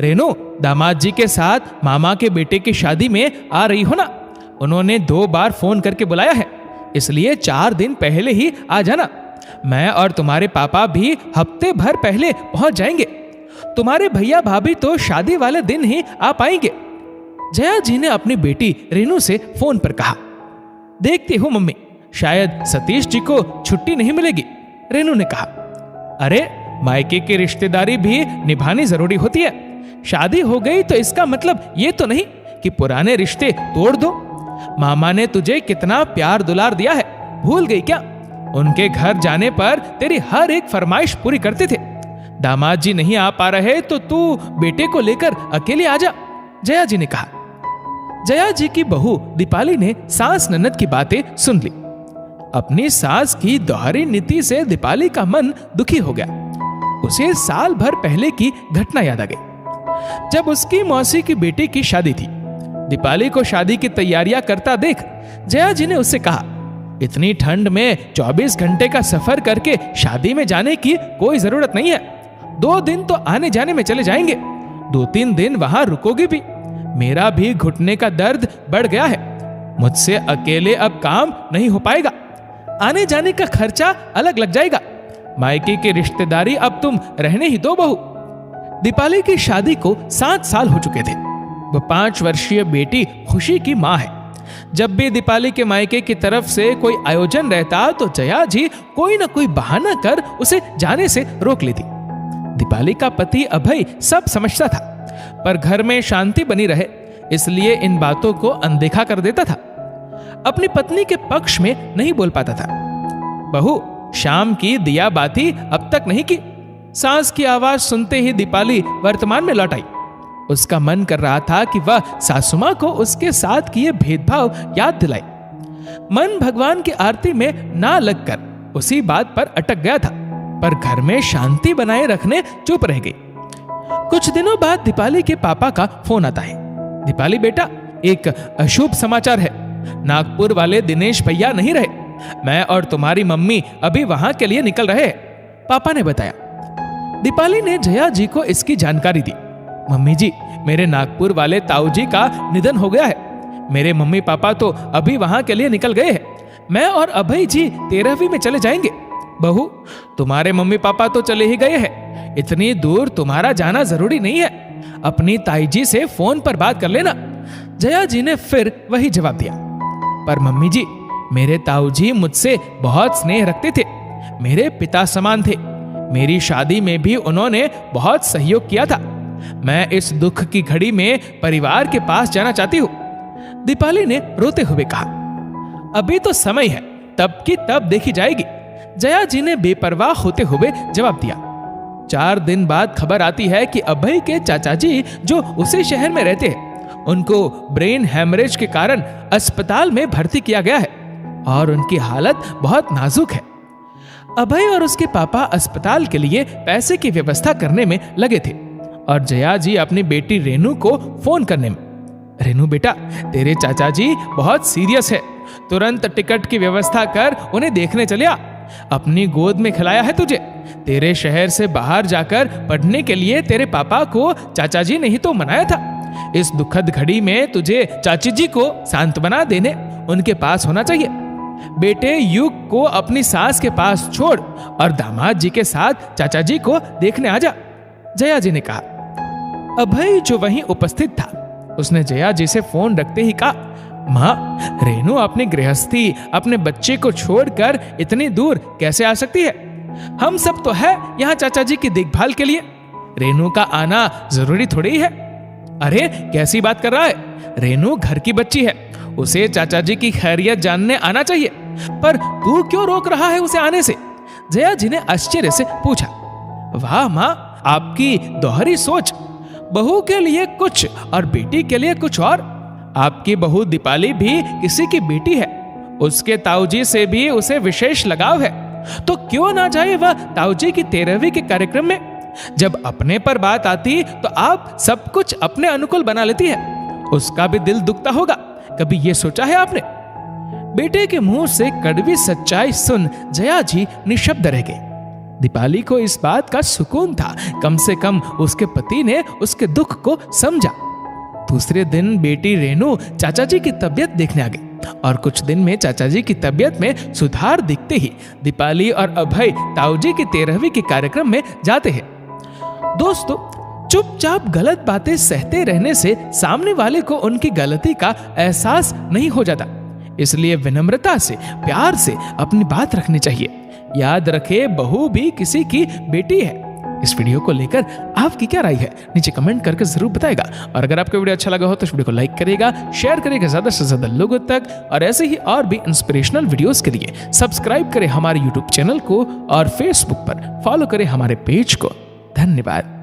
रेनू, दामाद जी के साथ मामा के बेटे की शादी में आ रही हो ना? उन्होंने 2 बार फोन करके बुलाया है, इसलिए 4 दिन पहले ही आ जाना। मैं और तुम्हारे पापा भी हफ्ते भर पहले पहुंच जाएंगे। तुम्हारे भैया भाभी तो शादी वाले दिन ही आ पाएंगे। जया जी ने अपनी बेटी रेनू से फोन पर कहा। देखती हूँ मम्मी, शायद सतीश जी को छुट्टी नहीं मिलेगी, रेनू ने कहा। अरे, मायके की रिश्तेदारी भी निभानी जरूरी होती है। शादी हो गई तो इसका मतलब ये तो नहीं कि पुराने रिश्ते तोड़ दो। मामा ने तुझे कितना प्यार दुलार दिया है, भूल गई क्या? उनके घर जाने पर तेरी हर एक फरमाइश पूरी करते थे। दामाद जी नहीं आ पा रहे तो तू बेटे को लेकर अकेले आ जा, जया जी ने कहा। जया जी की बहू दीपाली ने सास ननद की बातें सुन ली। अपनी सास की दोहरी नीति से दीपाली का मन दुखी हो गया। उसे साल भर पहले की घटना याद आ गई, जब उसकी मौसी की बेटी की शादी थी। दीपाली को शादी की तैयारियां करता देख जया जी ने उससे कहा, इतनी ठंड में 24 घंटे का सफर करके शादी में जाने की कोई जरूरत नहीं है। 2 दिन तो आने जाने में चले जाएंगे, 2-3 दिन वहां रुकोगी भी। मेरा भी घुटने का दर्द बढ़ गया है, मुझसे अकेले अब काम नहीं हो पाएगा। आने जाने का खर्चा अलग लग जाएगा। मायके की रिश्तेदारी अब तुम रहने ही दो बहू। दीपाली की शादी को 7 साल हो चुके थे। वो 5 वर्षीय बेटी खुशी की माँ है। जब भी दीपाली के मायके की तरफ से कोई आयोजन रहता तो जया जी कोई ना कोई बहाना कर उसे जाने से रोक लेती। दीपाली का पति अभय सब समझता था, पर घर में शांति बनी रहे इसलिए इन बातों को अनदेखा कर देता था। अपनी पत्नी के पक्ष में नहीं बोल पाता था। बहू, शाम की दिया बाती अब तक नहीं की। सास की आवाज सुनते ही दीपाली वर्तमान में लौट आई। उसका मन कर रहा था कि वह सासुमा को उसके साथ किए भेदभाव याद दिलाए। मन भगवान की आरती में ना लगकर उसी बात पर अटक गया था, पर घर में शांति बनाए रखने चुप रह गई। कुछ दिनों बाद दीपाली के पापा का फोन आता है। दीपाली बेटा, एक अशुभ समाचार है। नागपुर वाले दिनेश भैया नहीं रहे। मैं और तुम्हारी मम्मी अभी वहां के लिए निकल रहे हैं, पापा ने बताया। दीपाली ने जया जी को इसकी जानकारी दी। मम्मी जी, मेरे नागपुर वाले ताऊ जी का निधन हो गया है। मेरे मम्मी पापा तो अभी वहां के लिए निकल गए हैं। मैं और अभय जी 13वीं में चले जाएंगे। बहू, तुम्हारे मम्मी पापा तो चले ही गए हैं, इतनी दूर तुम्हारा जाना जरूरी नहीं है। अपनी ताई जी से फोन पर बात कर लेना। जया जी ने फिर वही जवाब दिया। पर मम्मी जी, मेरे ताऊ जी मुझसे बहुत स्नेह रखते थे, मेरे पिता समान थे। मेरी शादी में भी उन्होंने बहुत सहयोग किया था। मैं इस दुख की घड़ी में परिवार के पास जाना चाहती हूँ, दीपाली ने रोते हुए कहा। अभी तो समय है, तब की तब देखी जाएगी, जया जी ने बेपरवाह होते हुए जवाब दिया। 4 दिन बाद खबर आती है कि अभय के चाचा जी जो उसी शहर में रहते हैं, उनको ब्रेन हैमरेज के कारण अस्पताल में भर्ती किया गया है और उनकी हालत बहुत नाजुक है। अभय और उसके पापा अस्पताल के लिए पैसे की व्यवस्था करने में लगे थे और जया जी अपनी बेटी रेनू को फोन करने में। रेनू बेटा, तेरे चाचा जी बहुत सीरियस है, तुरंत टिकट की व्यवस्था कर उन्हें देखने चले आ। अपनी गोद में खिलाया है तुझे। तेरे शहर से बाहर जाकर पढ़ने के लिए तेरे पापा को चाचा जी ने ही तो मनाया था। इस दुखद घड़ी में तुझे चाची जी को सांत्वना देने उनके पास होना चाहिए। बेटे युग को अपनी सास के पास छोड़ और दामाद जी के साथ चाचा जी को देखने आ जा, जया जी ने कहा। अभय जो वहीं उपस्थित था, उसने जया जी से फोन रखते ही कहा, माँ, रेनू अपनी गृहस्थी, अपने बच्चे को छोड़कर इतनी दूर कैसे आ सकती है? हम सब तो है यहाँ चाचा जी की देखभाल के लिए। रेनू का आना जरूरी थोड़ी ही है। अरे, कैसी बात कर रहा है? रेनू घर की बच्ची है, उसे चाचा जी की खैरियत जानने आना चाहिए। पर तू क्यों रोक रहा है उसे आने से? जया जी ने आश्चर्य से पूछा। वाह माँ, आपकी दोहरी सोच। बहू के लिए कुछ और बेटी के लिए कुछ और। आपकी बहू दीपाली भी किसी की बेटी है, उसके ताऊजी से भी उसे विशेष लगाव है, तो क्यों ना जाए वह ताऊजी की 13वीं के कार्यक्रम में? जब अपने पर बात आती तो आप सब कुछ अपने अनुकूल बना लेती है। उसका भी दिल दुखता होगा, कभी ये सोचा है आपने? बेटे के मुंह से कड़वी सच्चाई सुन जया जी निशब्द रह गए। दीपाली को इस बात का सुकून था, कम से कम उसके पति ने उसके दुख को समझा। दूसरे दिन बेटी रेनू चाचा जी की तबीयत देखने आ गई और कुछ दिन में चाचा जी की तबीयत में सुधार दिखते ही दीपाली और अभय ताऊ जी की 13वीं के कार्यक्रम में जाते हैं। दोस्तों, चुपचाप गलत बातें सहते रहने से सामने वाले को उनकी गलती का एहसास नहीं हो जाता, इसलिए विनम्रता से, प्यार से अपनी बात रखनी चाहिए। याद रखे, बहू भी किसी की बेटी है। इस वीडियो को लेकर आपकी क्या राय है, नीचे कमेंट करके जरूर बताएगा। और अगर आपको वीडियो अच्छा लगा हो तो इस वीडियो को लाइक करिएगा, शेयर करिएगा ज्यादा से ज्यादा लोगों तक, और ऐसे ही और भी इंस्पिरेशनल वीडियोस के लिए सब्सक्राइब करें हमारे यूट्यूब चैनल को और फेसबुक पर फॉलो करें हमारे पेज को। धन्यवाद।